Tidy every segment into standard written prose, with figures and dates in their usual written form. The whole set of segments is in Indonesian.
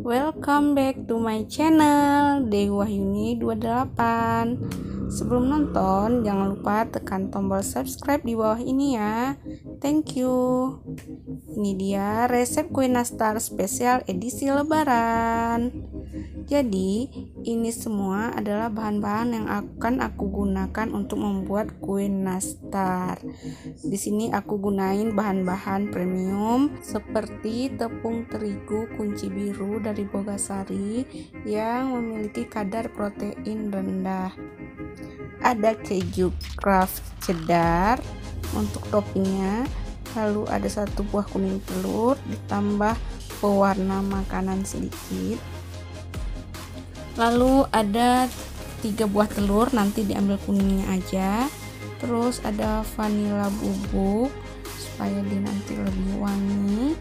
Welcome back to my channel Dewi Wahyuni 28. Sebelum nonton, jangan lupa tekan tombol subscribe di bawah ini ya. Thank you. Ini dia resep kue nastar spesial edisi lebaran. Jadi, ini semua adalah bahan-bahan yang akan aku gunakan untuk membuat kue nastar. Di sini aku gunain bahan-bahan premium seperti tepung terigu kunci biru dari Bogasari yang memiliki kadar protein rendah. Ada keju craft cheddar untuk toppingnya. Lalu ada 1 buah kuning telur ditambah pewarna makanan sedikit. Lalu ada 3 buah telur, nanti diambil kuningnya aja. Terus ada vanila bubuk supaya dia nanti lebih wangi.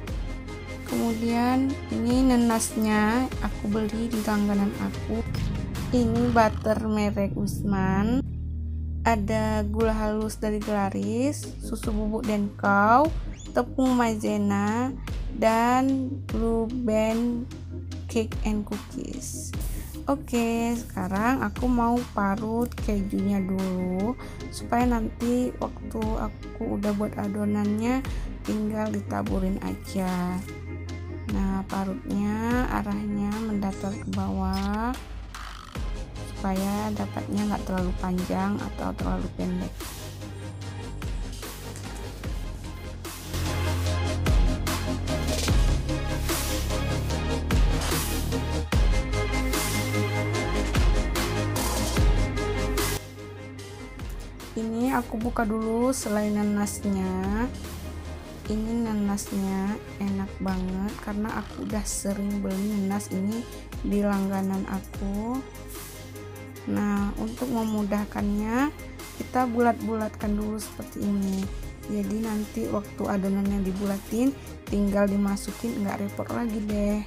Kemudian ini nanasnya aku beli di langganan aku. Ini butter merek Usman. Ada gula halus dari Gelaris, susu bubuk Denkau, tepung maizena, dan Blue Band cake and cookies. Oke, sekarang aku mau parut kejunya dulu supaya nanti waktu aku udah buat adonannya tinggal ditaburin aja. Nah, parutnya arahnya mendatar ke bawah supaya dapatnya nggak terlalu panjang atau terlalu pendek. Ini aku buka dulu selai nanasnya. Ini nanasnya enak banget karena aku udah sering beli nanas ini di langganan aku. Nah, untuk memudahkannya kita bulat-bulatkan dulu seperti ini. Jadi nanti waktu adonannya dibulatin tinggal dimasukin, nggak repot lagi deh.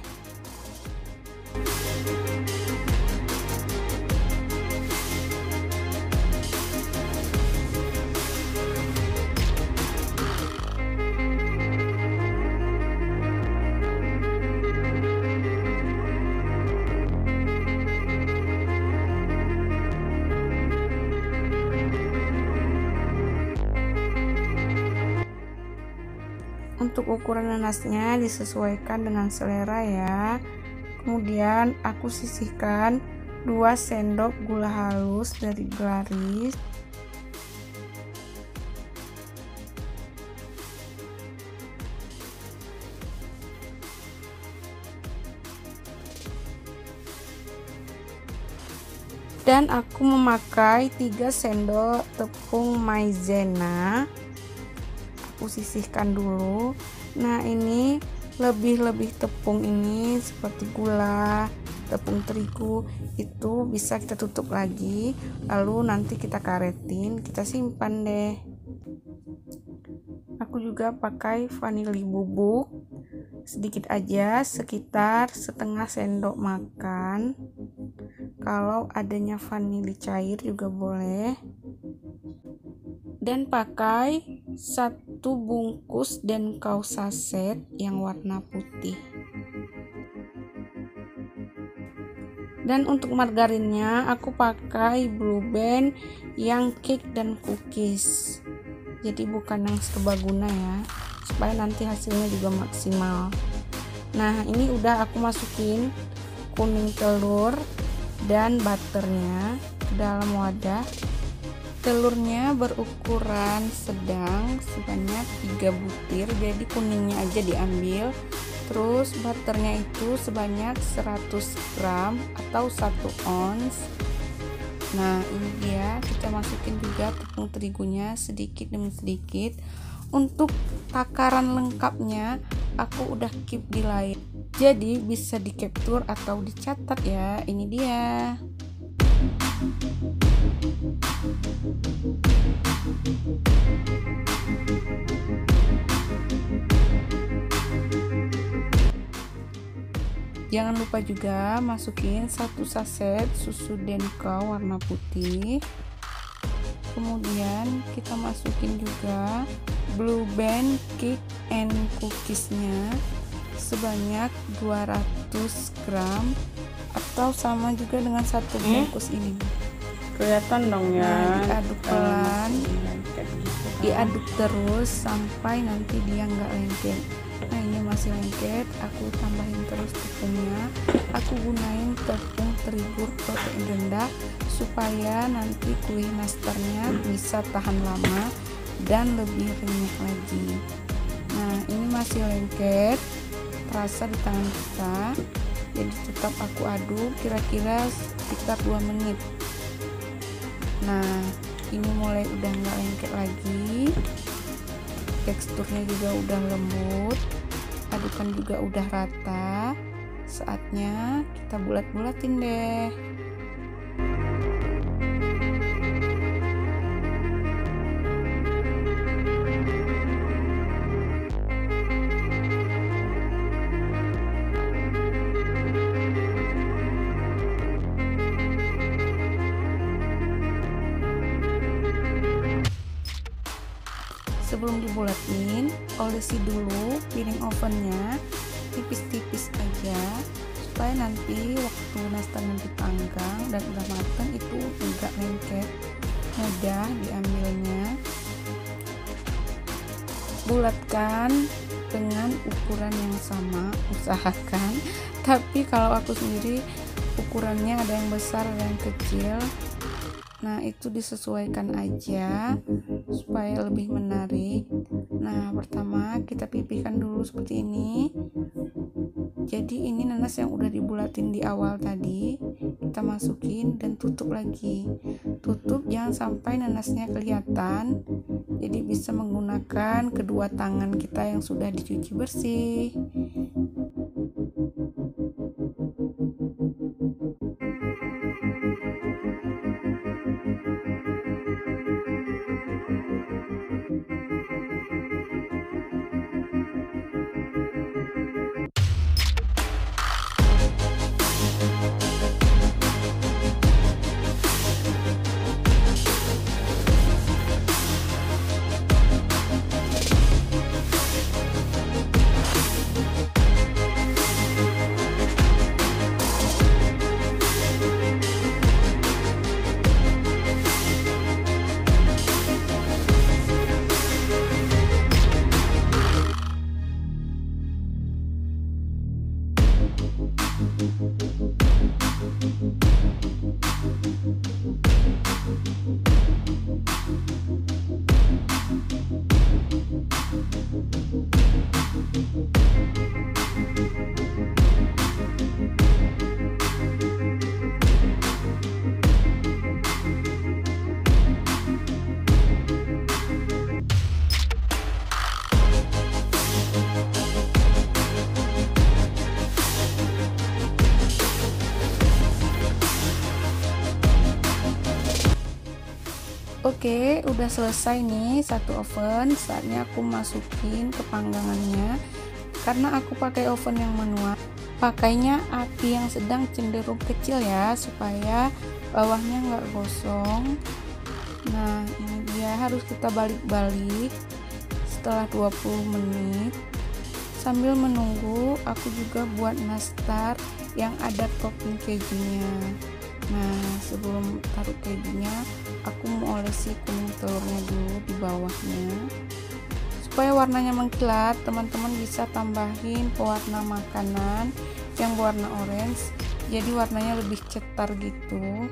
Untuk ukuran nanasnya disesuaikan dengan selera ya. Kemudian aku sisihkan 2 sendok gula halus dari Gelaris. Dan aku memakai 3 sendok tepung maizena. Aku sisihkan dulu. Nah, ini lebih tepung ini seperti gula, tepung terigu itu bisa kita tutup lagi, lalu nanti kita karetin, kita simpan deh. Aku juga pakai vanili bubuk sedikit aja, sekitar setengah sendok makan. Kalau adanya vanili cair juga boleh. Dan pakai 1 bungkus Denkau saset yang warna putih. Dan untuk margarinnya aku pakai Blue Band yang cake dan cookies. Jadi bukan yang serbaguna ya, supaya nanti hasilnya juga maksimal. Nah, ini udah aku masukin kuning telur dan butternya ke dalam wadah. Telurnya berukuran sedang sebanyak 3 butir, jadi kuningnya aja diambil. Terus butternya itu sebanyak 100 gram atau 1 ons. Nah, ini dia, kita masukin juga tepung terigunya sedikit demi sedikit. Untuk takaran lengkapnya aku udah keep di layar, jadi bisa di capture atau dicatat ya. Ini dia. Jangan lupa juga masukin 1 saset susu Denkau warna putih. Kemudian kita masukin juga Blue Band cake and cookiesnya sebanyak 200 gram atau sama juga dengan satu bungkus ini. Kelihatan dong ya. Nah, diaduk pelan, diaduk terus sampai nanti dia nggak lengket. Nah, ini masih lengket, aku tambahin terus tepungnya. Aku gunain tepung terigu protein rendah supaya nanti kue nastarnya bisa tahan lama dan lebih renyah lagi. Nah, ini masih lengket, terasa di tangan kita. Jadi tetap aku aduk kira-kira sekitar 2 menit. Nah, ini mulai udah nggak lengket lagi, teksturnya juga udah lembut, adukan juga udah rata. Saatnya kita bulat-bulatin deh. Sebelum dibulatin, olesi dulu piring ovennya tipis-tipis aja supaya nanti waktu nastarnya dipanggang dan udah matang itu enggak lengket, mudah diambilnya. Bulatkan dengan ukuran yang sama, usahakan. Tapi kalau aku sendiri ukurannya ada yang besar ada yang kecil. Nah, itu disesuaikan aja supaya lebih menarik. Nah, pertama kita pipihkan dulu seperti ini. Jadi ini nanas yang udah dibulatin di awal tadi kita masukin dan tutup lagi. Tutup jangan sampai nanasnya kelihatan. Jadi bisa menggunakan kedua tangan kita yang sudah dicuci bersih. Oke, udah selesai nih satu oven. Saatnya aku masukin ke panggangannya. Karena aku pakai oven yang manual, pakainya api yang sedang cenderung kecil ya, supaya bawahnya nggak gosong. Nah, ini dia, harus kita balik-balik setelah 20 menit. Sambil menunggu, aku juga buat nastar yang ada topping kejunya. Nah, sebelum taruh kejunya, aku mau olesi kuning telurnya dulu di bawahnya supaya warnanya mengkilat. Teman-teman bisa tambahin pewarna makanan yang warna orange, jadi warnanya lebih cetar gitu.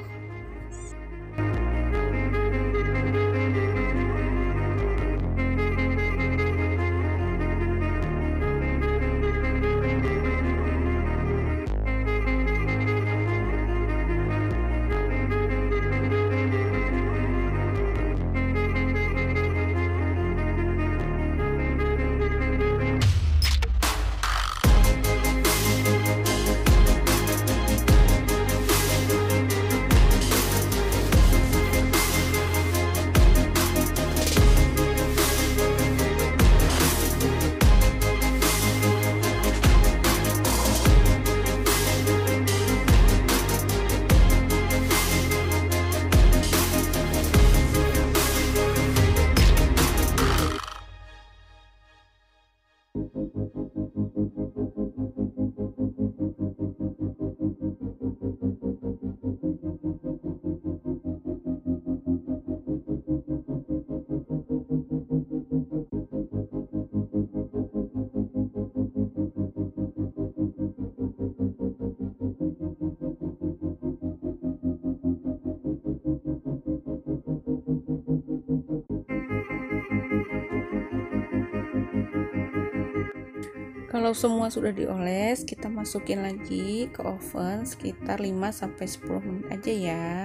Kalau semua sudah dioles, kita masukin lagi ke oven sekitar 5-10 menit aja ya.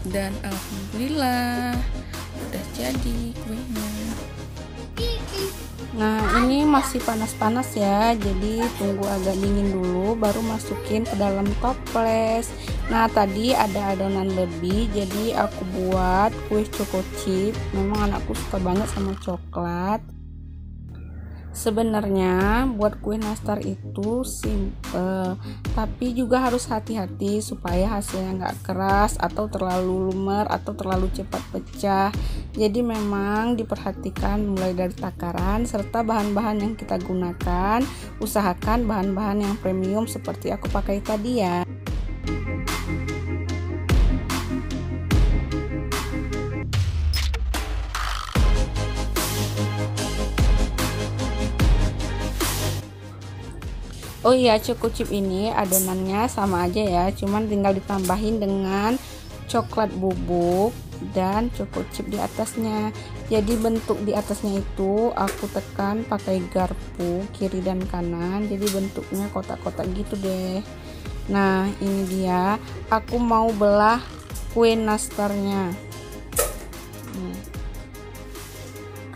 Dan alhamdulillah udah jadi kuenya. Nah, ini masih panas-panas ya, jadi tunggu agak dingin dulu baru masukin ke dalam toples. Nah, tadi ada adonan lebih, jadi aku buat kue choco chip. Memang anakku suka banget sama coklat. Sebenarnya buat kue nastar itu simple, tapi juga harus hati-hati supaya hasilnya nggak keras atau terlalu lumer atau terlalu cepat pecah. Jadi memang diperhatikan mulai dari takaran serta bahan-bahan yang kita gunakan. Usahakan bahan-bahan yang premium seperti aku pakai tadi ya. Oh iya, choco chip ini adonannya sama aja ya, cuman tinggal ditambahin dengan coklat bubuk dan choco chip di atasnya. Jadi bentuk di atasnya itu aku tekan pakai garpu kiri dan kanan, jadi bentuknya kotak-kotak gitu deh. Nah, ini dia, aku mau belah kue nastarnya.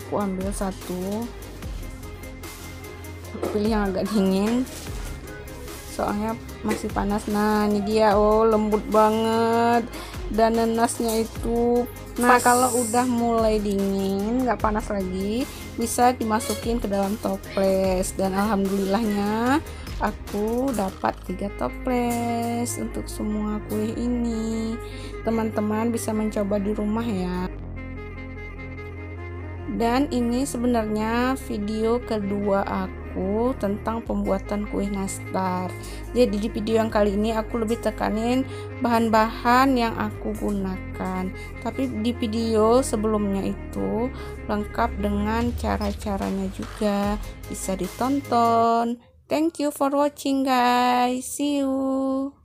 Aku ambil satu, aku pilih yang agak dingin soalnya masih panas. Nah, ini dia, oh lembut banget dan nanasnya itu. Nah, kalau udah mulai dingin nggak panas lagi, bisa dimasukin ke dalam toples. Dan alhamdulillahnya aku dapat 3 toples untuk semua kue ini. Teman-teman bisa mencoba di rumah ya. Dan ini sebenarnya video kedua aku tentang pembuatan kue nastar. Jadi di video yang kali ini aku lebih tekanin bahan-bahan yang aku gunakan. Tapi di video sebelumnya itu lengkap dengan cara-caranya juga. Bisa ditonton. Thank you for watching guys. See you.